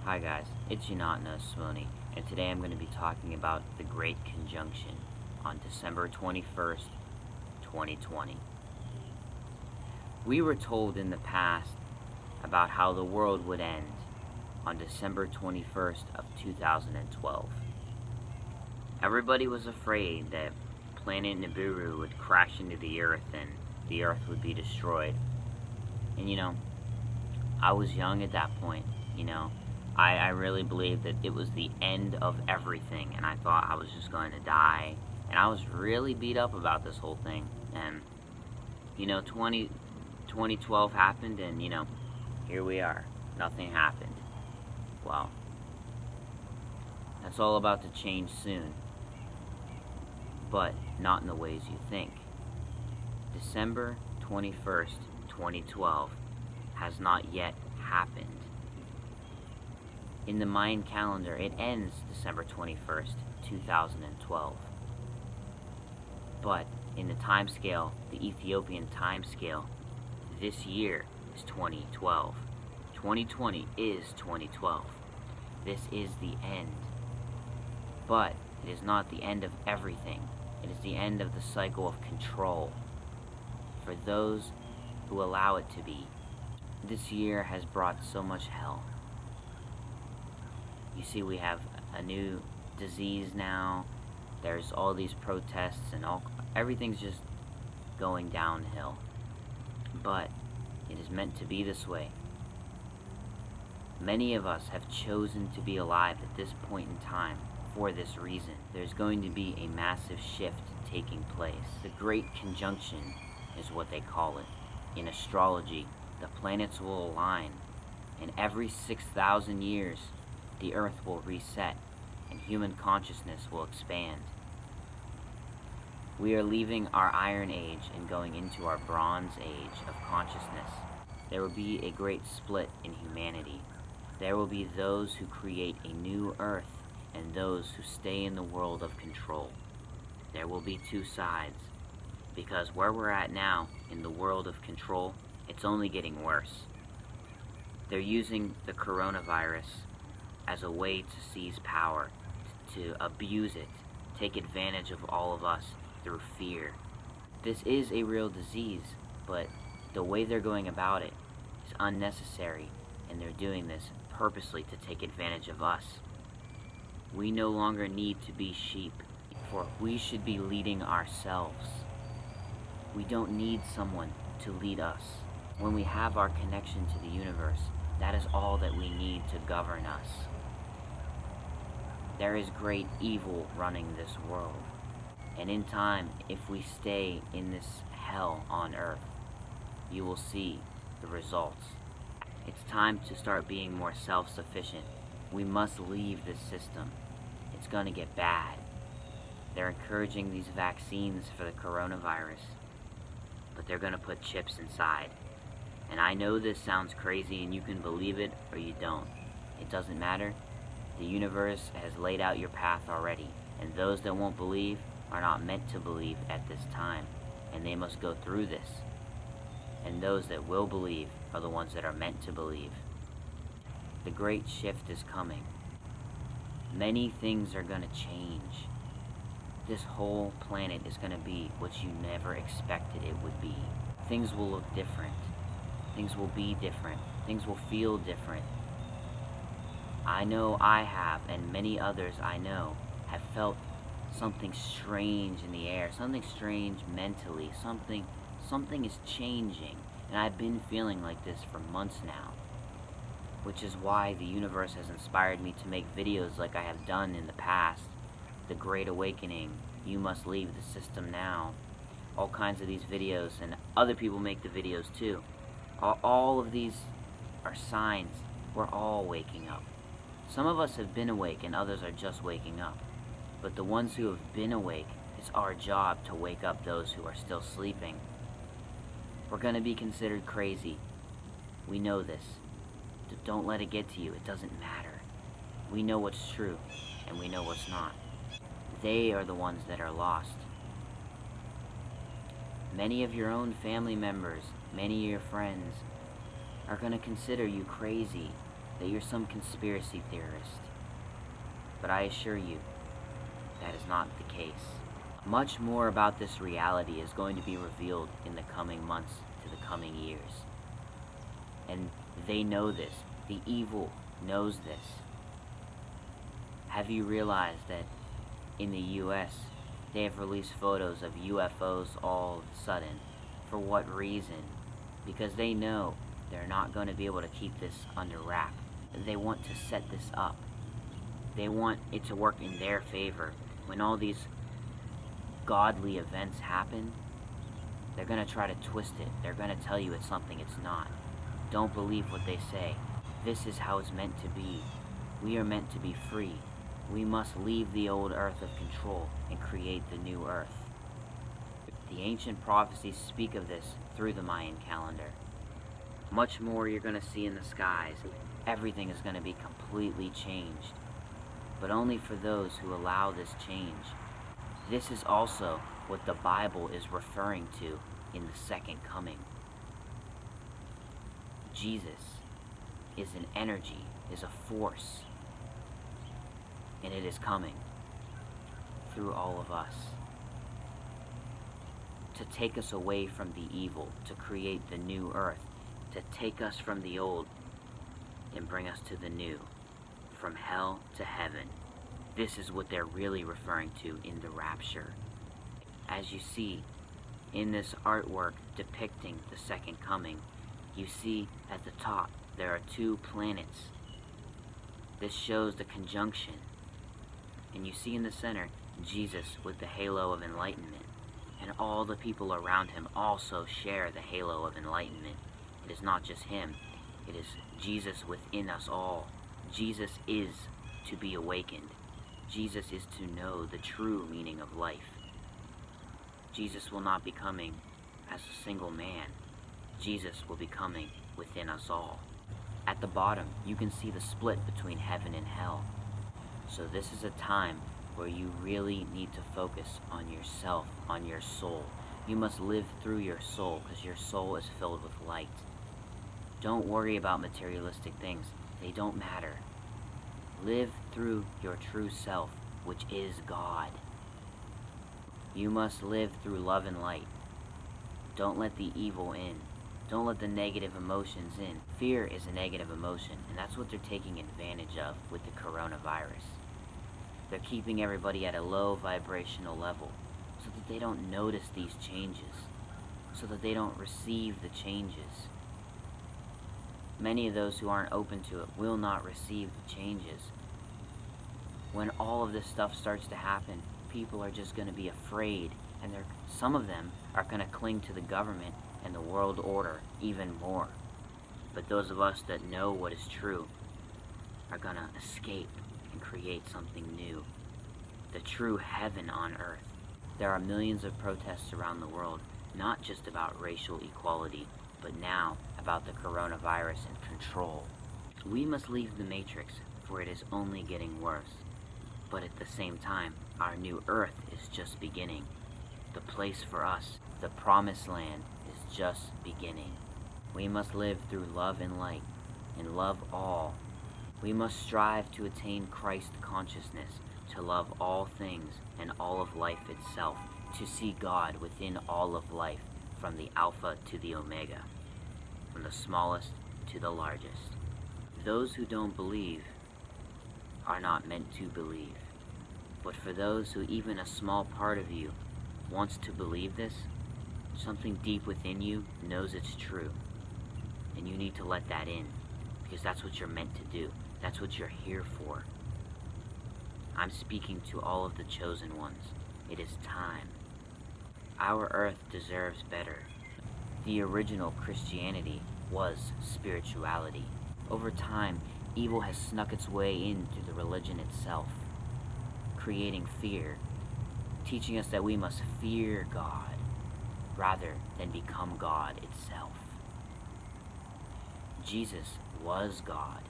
Hi guys, it's Yanatna Swoni, and today I'm going to be talking about the Great Conjunction on December 21st, 2020. We were told in the past about how the world would end on December 21st of 2012. Everybody was afraid that planet Nibiru would crash into the Earth and the Earth would be destroyed. And I was young at that point, I really believed that it was the end of everything, and I thought I was just going to die, and I was really beat up about this whole thing, and, 2012 happened, and, here we are. Nothing happened. Well, that's all about to change soon, but not in the ways you think. December 21st, 2012 has not yet happened. In the Mayan calendar, it ends December 21st, 2012. But in the time scale, the Ethiopian time scale, this year is 2012. 2020 is 2012. This is the end. But it is not the end of everything. It is the end of the cycle of control for those who allow it to be. This year has brought so much hell. You see, we have a new disease now. There's all these protests and everything's just going downhill. But it is meant to be this way. Many of us have chosen to be alive at this point in time for this reason. There's going to be a massive shift taking place. The Great Conjunction is what they call it. In astrology, the planets will align, and every 6,000 years, the Earth will reset, and human consciousness will expand. We are leaving our Iron Age and going into our Bronze Age of consciousness. There will be a great split in humanity. There will be those who create a new Earth and those who stay in the world of control. There will be two sides, because where we're at now, in the world of control, it's only getting worse. They're using the coronavirus as a way to seize power, to abuse it, take advantage of all of us through fear. This is a real disease, but the way they're going about it is unnecessary, and they're doing this purposely to take advantage of us. We no longer need to be sheep, for we should be leading ourselves. We don't need someone to lead us. When we have our connection to the universe, that is all that we need to govern us. There is great evil running this world, and in time, if we stay in this hell on earth, you will see the results. It's time to start being more self-sufficient. We must leave this system. It's gonna get bad. They're encouraging these vaccines for the coronavirus, but they're gonna put chips inside. And I know this sounds crazy and you can believe it or you don't. It doesn't matter. The universe has laid out your path already, and those that won't believe are not meant to believe at this time, and they must go through this. And those that will believe are the ones that are meant to believe. The great shift is coming. Many things are going to change. This whole planet is going to be what you never expected it would be. Things will look different. Things will be different. Things will feel different. I know I have, and many others I know, have felt something strange in the air, something strange mentally, something is changing, and I've been feeling like this for months now, which is why the universe has inspired me to make videos like I have done in the past. The Great Awakening, You Must Leave the System Now, all kinds of these videos, and other people make the videos too. All of these are signs we're all waking up. Some of us have been awake and others are just waking up. But the ones who have been awake, it's our job to wake up those who are still sleeping. We're going to be considered crazy. We know this. Don't let it get to you. It doesn't matter. We know what's true, and we know what's not. They are the ones that are lost. Many of your own family members, many of your friends, are going to consider you crazy. that you're some conspiracy theorist, but I assure you, that is not the case. Much more about this reality is going to be revealed in the coming months to the coming years. And they know this. The evil knows this. Have you realized that in the US, they have released photos of UFOs all of a sudden? For what reason? Because they know they're not going to be able to keep this under wrap. They want to set this up. They want it to work in their favor. When all these godly events happen, they're going to try to twist it. They're going to tell you it's something it's not. Don't believe what they say. This is how it's meant to be. We are meant to be free. We must leave the old earth of control and create the new earth. The ancient prophecies speak of this through the Mayan calendar. Much more you're going to see in the skies. Everything is going to be completely changed, but only for those who allow this change. This is also what the Bible is referring to in the second coming. Jesus is an energy, is a force, and it is coming through all of us to take us away from the evil, to create the new earth, to take us from the old and bring us to the new, from hell to heaven. This is what they're really referring to in the rapture. As you see in this artwork depicting the second coming, you see at the top there are two planets. This shows the conjunction. And you see in the center Jesus with the halo of enlightenment. And all the people around him also share the halo of enlightenment. It is not just him. It is Jesus within us all. Jesus is to be awakened. Jesus is to know the true meaning of life. Jesus will not be coming as a single man. Jesus will be coming within us all. At the bottom, you can see the split between heaven and hell. So this is a time where you really need to focus on yourself, on your soul. You must live through your soul, because your soul is filled with light. Don't worry about materialistic things. They don't matter. Live through your true self, which is God. You must live through love and light. Don't let the evil in. Don't let the negative emotions in. Fear is a negative emotion, and that's what they're taking advantage of with the coronavirus. They're keeping everybody at a low vibrational level so that they don't notice these changes, so that they don't receive the changes. Many of those who aren't open to it will not receive the changes. When all of this stuff starts to happen, people are just going to be afraid, and some of them are going to cling to the government and the world order even more. But those of us that know what is true are going to escape and create something new. The true heaven on earth. There are millions of protests around the world, not just about racial equality, but now about the coronavirus and control. We must leave the matrix, for it is only getting worse. But at the same time, our new earth is just beginning. The place for us, the promised land, is just beginning. We must live through love and light, and love all. We must strive to attain Christ consciousness, to love all things and all of life itself, to see God within all of life, from the Alpha to the Omega, from the smallest to the largest. Those who don't believe are not meant to believe. But for those who even a small part of you wants to believe this, something deep within you knows it's true. And you need to let that in, because that's what you're meant to do. That's what you're here for. I'm speaking to all of the chosen ones. It is time. Our earth deserves better. The original Christianity was spirituality. Over time, evil has snuck its way into the religion itself, creating fear, teaching us that we must fear God rather than become God itself. Jesus was God,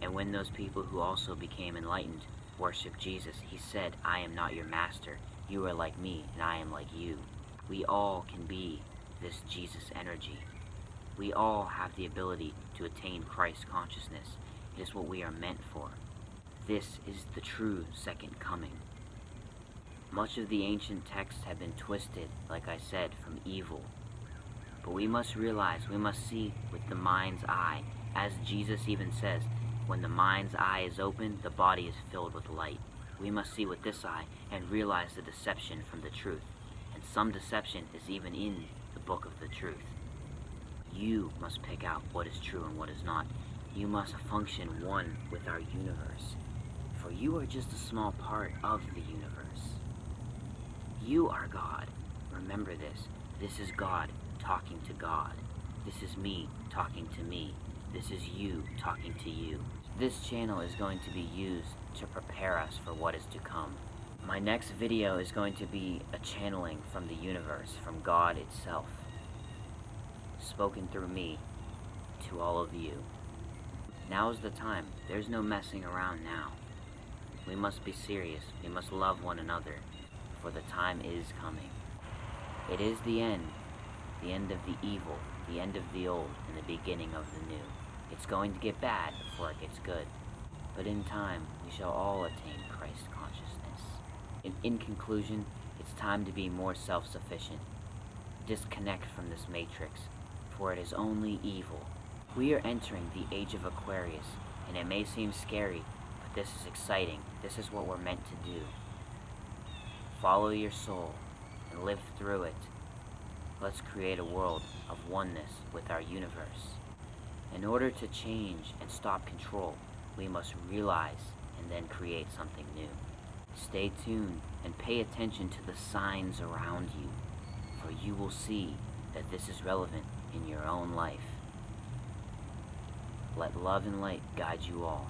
and when those people who also became enlightened worshiped Jesus, he said, "I am not your master. You are like me, and I am like you." We all can be this Jesus energy. We all have the ability to attain Christ consciousness, It is what we are meant for. This is the true second coming. Much of the ancient texts have been twisted, like I said, from evil. But we must realize, we must see with the mind's eye. As Jesus even says, when the mind's eye is open, the body is filled with light. We must see with this eye and realize the deception from the truth. And some deception is even in the book of the truth. You must pick out what is true and what is not. You must function one with our universe. For you are just a small part of the universe. You are God. Remember this. This is God talking to God. This is me talking to me. This is you talking to you. This channel is going to be used to prepare us for what is to come. My next video is going to be a channeling from the universe, from God itself, spoken through me to all of you. Now is the time. There's no messing around now. We must be serious. We must love one another, for the time is coming. It is the end of the evil, the end of the old, and the beginning of the new. It's going to get bad before it gets good, but in time we shall all attain Christ consciousness. In conclusion, it's time to be more self-sufficient. Disconnect from this matrix, for it is only evil. We are entering the Age of Aquarius, and it may seem scary, but this is exciting. This is what we're meant to do. Follow your soul and live through it. Let's create a world of oneness with our universe. In order to change and stop control, we must realize and then create something new. Stay tuned and pay attention to the signs around you, for you will see that this is relevant in your own life. Let love and light guide you all.